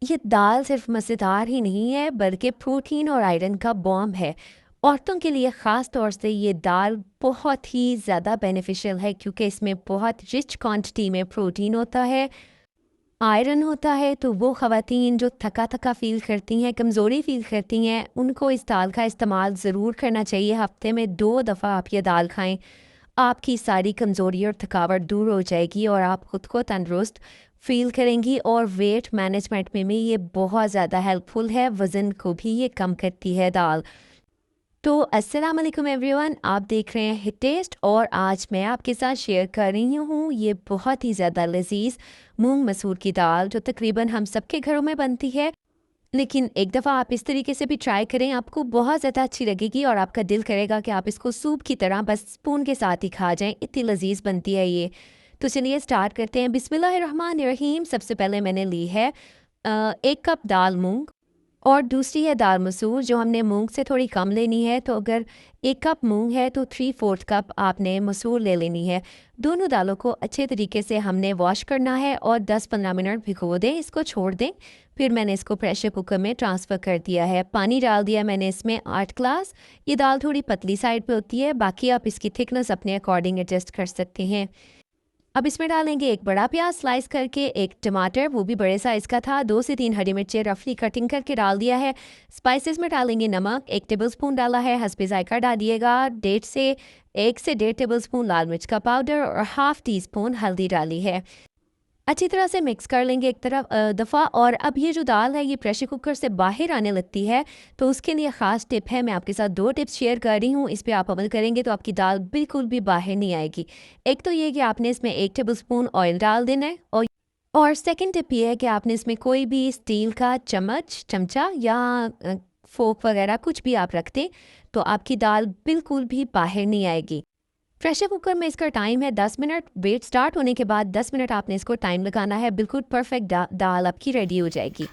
ये दाल सिर्फ मज़ेदार ही नहीं है बल्कि प्रोटीन और आयरन का बॉम्ब है। औरतों के लिए ख़ास तौर से ये दाल बहुत ही ज़्यादा बेनिफिशियल है क्योंकि इसमें बहुत रिच क्वांटिटी में प्रोटीन होता है, आयरन होता है। तो वो ख़वातीन जो थका थका फ़ील करती हैं, कमज़ोरी फ़ील करती हैं, उनको इस दाल का इस्तेमाल ज़रूर करना चाहिए। हफ्ते में 2 दफ़ा आप ये दाल खाएं, आपकी सारी कमज़ोरी और थकावट दूर हो जाएगी और आप ख़ुद को तंदुरुस्त फ़ील करेंगी। और वेट मैनेजमेंट में भी ये बहुत ज़्यादा हेल्पफुल है, वज़न को भी ये कम करती है दाल। तो अस्सलाम वालेकुम एवरीवन, आप देख रहे हैं हिट टेस्ट और आज मैं आपके साथ शेयर कर रही हूँ ये बहुत ही ज़्यादा लजीज मूंग मसूर की दाल जो तकरीबन हम सबके घरों में बनती है। लेकिन एक दफ़ा आप इस तरीके से भी ट्राई करें, आपको बहुत ज़्यादा अच्छी लगेगी और आपका दिल करेगा कि आप इसको सूप की तरह बस स्पून के साथ ही खा जाएं, इतनी लजीज बनती है ये। तो चलिए स्टार्ट करते हैं। बिस्मिल्लाहिर्रहमानिर्रहीम। सबसे पहले मैंने ली है 1 कप दाल मूंग और दूसरी है दाल मसूर जो हमने मूंग से थोड़ी कम लेनी है। तो अगर 1 कप मूंग है तो 3/4 कप आपने मसूर ले लेनी है। दोनों दालों को अच्छे तरीके से हमने वॉश करना है और 10-15 मिनट भिगो दें, इसको छोड़ दें। फिर मैंने इसको प्रेशर कुकर में ट्रांसफ़र कर दिया है। पानी डाल दिया मैंने इसमें 8 ग्लास। ये दाल थोड़ी पतली साइड पे होती है, बाकी आप इसकी थिकनेस अपने अकॉर्डिंग एडजस्ट कर सकते हैं। अब इसमें डालेंगे 1 बड़ा प्याज स्लाइस करके, 1 टमाटर वो भी बड़े साइज़ का था, 2 से 3 हरी मिर्चें रफली कटिंग करके डाल दिया है। स्पाइसेस में डालेंगे नमक 1 टेबलस्पून डाला है, हस्बे जायका डालिएगा। 1 से 1.5 टेबलस्पून लाल मिर्च का पाउडर और हाफ़ टी स्पून हल्दी डाली है। अच्छी तरह से मिक्स कर लेंगे एक तरफ दफ़ा। और अब ये जो दाल है ये प्रेशर कुकर से बाहर आने लगती है, तो उसके लिए ख़ास टिप है। मैं आपके साथ 2 टिप्स शेयर कर रही हूँ, इस पे आप अमल करेंगे तो आपकी दाल बिल्कुल भी बाहर नहीं आएगी। एक तो ये कि आपने इसमें 1 टेबलस्पून ऑयल डाल देना है और सेकंड टिप ये है कि आपने इसमें कोई भी स्टील का चमचा या फोक वगैरह कुछ भी आप रख दें तो आपकी दाल बिल्कुल भी बाहर नहीं आएगी। प्रेशर कुकर में इसका टाइम है 10 मिनट। वेट स्टार्ट होने के बाद 10 मिनट आपने इसको टाइम लगाना है, बिल्कुल परफेक्ट दाल आपकी रेडी हो जाएगी।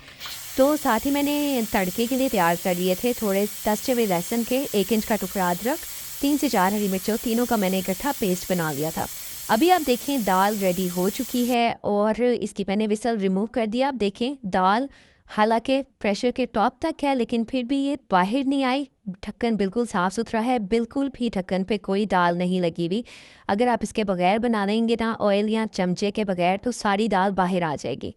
तो साथ ही मैंने तड़के के लिए तैयार कर लिए थे थोड़े 10 चवे लहसुन के, 1 इंच का टुकड़ा अदरक, 3 से 4 हरी मिर्चों, तीनों का मैंने इकट्ठा पेस्ट बना लिया था। अभी आप देखें दाल रेडी हो चुकी है और इसकी मैंने विसल रिमूव कर दिया। आप देखें दाल हालांकि प्रेशर के टॉप तक है लेकिन फिर भी ये बाहर नहीं आई। ढक्कन बिल्कुल साफ़ सुथरा है, बिल्कुल भी ढक्कन पे कोई दाल नहीं लगी हुई। अगर आप इसके बगैर बना लेंगे ना ऑयल या चमचे के बगैर तो सारी दाल बाहर आ जाएगी।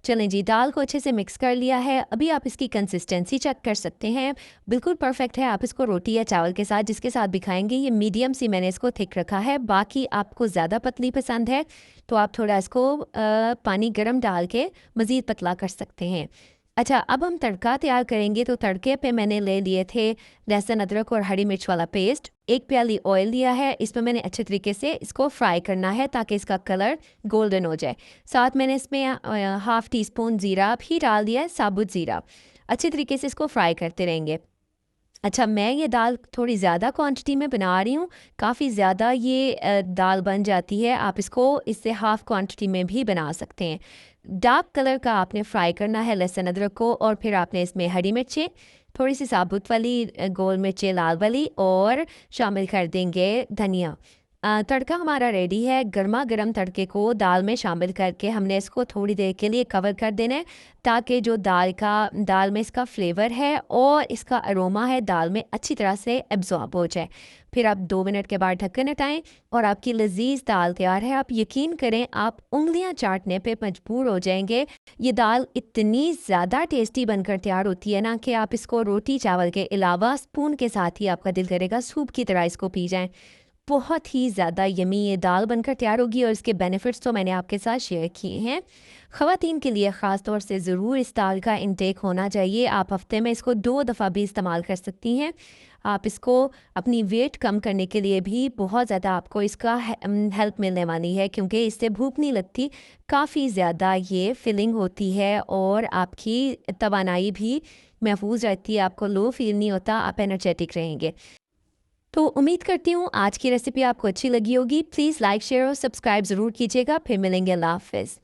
चलें जी, दाल को अच्छे से मिक्स कर लिया है। अभी आप इसकी कंसिस्टेंसी चेक कर सकते हैं, बिल्कुल परफेक्ट है। आप इसको रोटी या चावल के साथ जिसके साथ भी खाएंगे, ये मीडियम सी मैंने इसको थिक रखा है। बाकी आपको ज़्यादा पतली पसंद है तो आप थोड़ा इसको पानी गर्म डाल के मज़ीद पतला कर सकते हैं। अच्छा, अब हम तड़का तैयार करेंगे। तो तड़के पे मैंने ले लिए थे लहसुन अदरक और हरी मिर्च वाला पेस्ट। 1 प्याली ऑयल लिया है, इसमें मैंने अच्छे तरीके से इसको फ्राई करना है ताकि इसका कलर गोल्डन हो जाए। साथ मैंने इसमें हाफ़ टी स्पून ज़ीरा भी डाल दिया है, साबुत ज़ीरा। अच्छे तरीके से इसको फ्राई करते रहेंगे। अच्छा, मैं ये दाल थोड़ी ज़्यादा क्वांटिटी में बना रही हूँ, काफ़ी ज़्यादा ये दाल बन जाती है। आप इसको इससे हाफ़ क्वांटिटी में भी बना सकते हैं। डार्क कलर का आपने फ्राई करना है लहसुन अदरक को और फिर आपने इसमें हरी मिर्चें, थोड़ी सी साबुत वाली गोल मिर्चें लाल वाली और शामिल कर देंगे धनिया। तड़का हमारा रेडी है। गर्मा गर्म तड़के को दाल में शामिल करके हमने इसको थोड़ी देर के लिए कवर कर देना है ताकि जो दाल में इसका फ्लेवर है और इसका अरोमा है दाल में अच्छी तरह से एब्जॉर्ब हो जाए। फिर आप 2 मिनट के बाद ढक्कन हटाएं और आपकी लजीज दाल तैयार है। आप यकीन करें, आप उंगलियां चाटने पे मजबूर हो जाएंगे। ये दाल इतनी ज़्यादा टेस्टी बनकर तैयार होती है ना कि आप इसको रोटी चावल के अलावा स्पून के साथ ही आपका दिल करेगा सूप की तरह इसको पी जाएं। बहुत ही ज़्यादा यमी ये दाल बनकर तैयार होगी और इसके बेनिफिट्स तो मैंने आपके साथ शेयर किए हैं। ख़वातीन के लिए ख़ास तौर से ज़रूर इस दाल का इंटेक होना चाहिए। आप हफ्ते में इसको 2 दफ़ा भी इस्तेमाल कर सकती हैं। आप इसको अपनी वेट कम करने के लिए भी बहुत ज़्यादा आपको इसका हेल्प मिलने वाली है क्योंकि इससे भूख नहीं लगती, काफ़ी ज़्यादा ये फिलिंग होती है और आपकी तवानाई भी महफूज रहती है। आपको लो फील नहीं होता, आप एनर्जेटिक रहेंगे। तो उम्मीद करती हूँ आज की रेसिपी आपको अच्छी लगी होगी। प्लीज़ लाइक, शेयर और सब्सक्राइब ज़रूर कीजिएगा। फिर मिलेंगे। अल्लाह हाफ़िज़।